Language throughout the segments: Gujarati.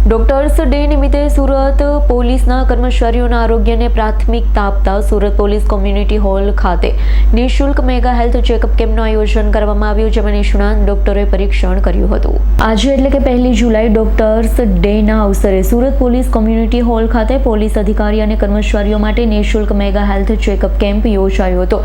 ડોક્ટર્સ ડે નિમિત્તે સુરત પોલીસના કર્મચારીઓના આરોગ્યને પ્રાથમિકતા આપતા સુરત પોલીસ કોમ્યુનિટી હોલ ખાતે નિઃશુલ્ક મેગા હેલ્થ ચેકઅપ કેમ્પનું આયોજન કરવામાં આવ્યું, જેમાં નિષ્ણાંત ડોક્ટરોએ પરીક્ષણ કર્યું હતું. આજે એટલે કે 1 જુલાઈ ડોક્ટર્સ ડેના અવસરે સુરત પોલીસ કોમ્યુનિટી હોલ ખાતે પોલીસ અધિકારી અને કર્મચારીઓ માટે નિઃશુલ્ક મેગા હેલ્થ ચેકઅપ કેમ્પ યોજાયો હતો.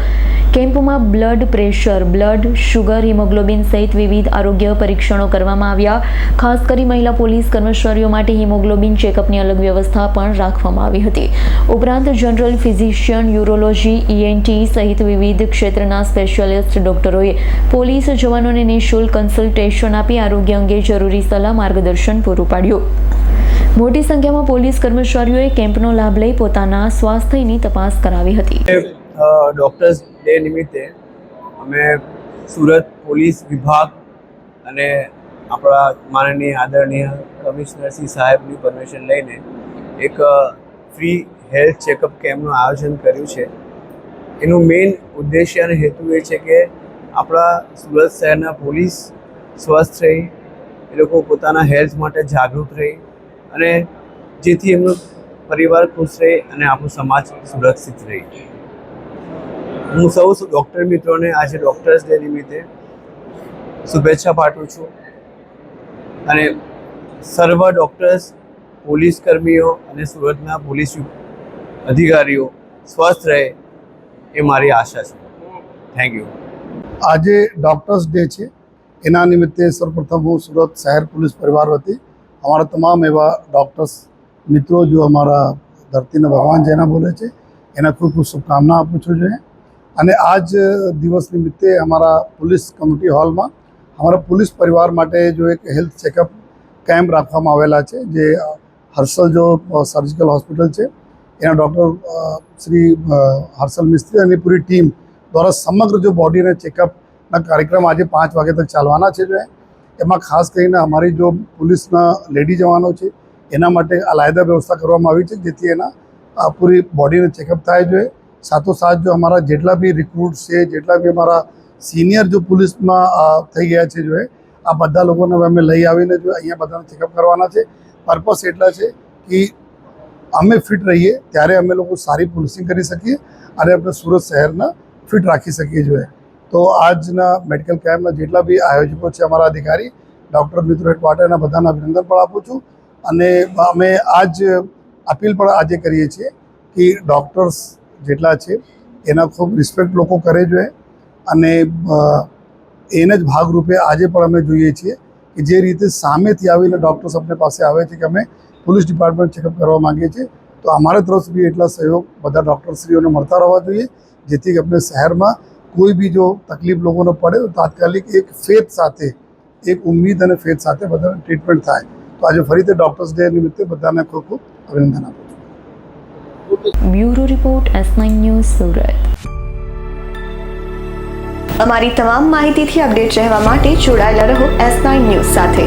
કેમ્પમાં blood pressure, blood sugar, haemoglobin સહિત વિવિધ આરોગ્ય પરીક્ષણો કરવામાં આવ્યા. ખાસ કરી મહિલા પોલીસ કર્મચારીઓ માટે હિમોગ્લોબિન ચેકઅપની અલગ વ્યવસ્થા પણ રાખવામાં આવી હતી. ઉપરાંત જનરલ ફિઝિશિયન, યુરોલોજી, ENT સહિત વિવિધ ક્ષેત્રના સ્પેશિયાલિસ્ટ ડોક્ટરોએ પોલીસ જવાનોને નિઃશુલ્ક કન્સલ્ટેશન આપી આરોગ્ય અંગે જરૂરી સલાહ માર્ગદર્શન પૂરું પાડ્યું. મોટી સંખ્યામાં પોલીસ કર્મચારીઓએ કેમ્પનો લાભ લઈ પોતાના સ્વાસ્થ્યની તપાસ કરાવી હતી. ડોક્ટર્સ ડે નિમિત્તે અમે સુરત પોલીસ વિભાગ અને આપણા માનનીય આદરણીય કમિશનર શ્રી સાહેબની પરમિશન લઈને એક ફ્રી હેલ્થ ચેકઅપ કેમ્પનું આયોજન કર્યું છે. એનું મેઇન ઉદ્દેશ્ય અને હેતુ એ છે કે આપણા સુરત શહેરના પોલીસ સ્વસ્થ રહી, એ લોકો પોતાના હેલ્થ માટે જાગૃત રહી અને જેથી એમનો પરિવાર ખુશ રહે અને આપણો સમાજ સુરક્ષિત રહે. હું સૌ ડૉક્ટર મિત્રોને આજે ડૉક્ટર્સ ડે નિમિત્તે શુભેચ્છા પાઠવું છું અને સર્વ ડૉક્ટર્સ, પોલીસ કર્મીઓ અને સુરતના પોલીસ અધિકારીઓ સ્વસ્થ રહે એ મારી આશા છે. Thank you. આજે ડૉક્ટર્સ ડે છે, એના નિમિત્તે સૌપ્રથમ હું સુરત શહેર પોલીસ પરિવાર વતી અમારા તમામ એવા ડૉક્ટર્સ મિત્રો જો અમારા ધરતીના ભગવાન જેના બોલે છે એના ખૂબ ખૂબ શુભકામના આપું છું જોઈએ. અને આજ દિવસ નિમિત્તે અમારા પોલીસ કમ્યુનિટી હોલમાં અમારા પોલીસ પરિવાર માટે જો એક હેલ્થ ચેકઅપ કેમ્પ રાખવામાં આવેલા છે, જે હર્ષલ જો સર્જિકલ હોસ્પિટલ છે એના ડૉક્ટર શ્રી હર્ષલ મિસ્ત્રી અને પૂરી ટીમ દ્વારા સમગ્ર જો બોડીને ચેકઅપના કાર્યક્રમ આજે 5 વાગે તક ચાલવાના છે. જો એમાં ખાસ કરીને અમારી જો પોલીસના લેડી જવાનો છે એના માટે અલાયદા વ્યવસ્થા કરવામાં આવી છે, જેથી એના પૂરી બોડીને ચેકઅપ થાય. જોઈએ સાથોસાથ જો અમારા જેટલા બી રિક્રુટ્સ છે, જેટલા બી અમારા સિનિયર જો પોલીસમાં થઈ ગયા છે, જો આ બધા લોકોને અમે લઈ આવીને જો અહીંયા બધાને ચેકઅપ કરવાના છે. પર્પસ એટલા છે કે અમે ફિટ રહીએ ત્યારે અમે લોકો સારી પોલીસિંગ કરી શકીએ અને આપણે સુરત શહેરના ફિટ રાખી શકીએ. જોઈએ તો આજના મેડિકલ કેમ્પના જેટલા બી આયોજકો છે, અમારા અધિકારી, ડૉક્ટર મિત્રો હેડક્વાર્ટરના બધાને અભિનંદન પણ આપું છું. અને અમે આજ અપીલ પણ આજે કરીએ છીએ કે ડૉક્ટર્સ જેટલા છે એના ખૂબ રિસ્પેક્ટ લોકો કરે જોઈએ અને એને જ ભાગરૂપે આજે પણ અમે જોઈએ છીએ કે જે રીતે સામેથી આવીને ડૉક્ટર્સ આપણી પાસે આવે છે કે અમે પોલીસ ડિપાર્ટમેન્ટ ચેકઅપ કરવા માગીએ છીએ, તો અમારા તરફ બી એટલા સહયોગ બધા ડૉક્ટરશ્રીઓને મળતા રહેવા જોઈએ, જેથી કે આપણે શહેરમાં કોઈ બી જો તકલીફ લોકોને પડે તો તાત્કાલિક એક ફેથ સાથે, એક ઉમ્મીદ અને ફેથ સાથે બધાને ટ્રીટમેન્ટ થાય. તો આજે ફરીથી ડૉક્ટર્સ ડે નિમિત્તે બધાને ખૂબ ખૂબ અભિનંદન આપું છું. Bureau report, S9 news, Surat. અમારી તમામ માહિતીથી અપડેટ રહેવા માટે જોડાયેલા રહો S9 ન્યૂઝ સાથે.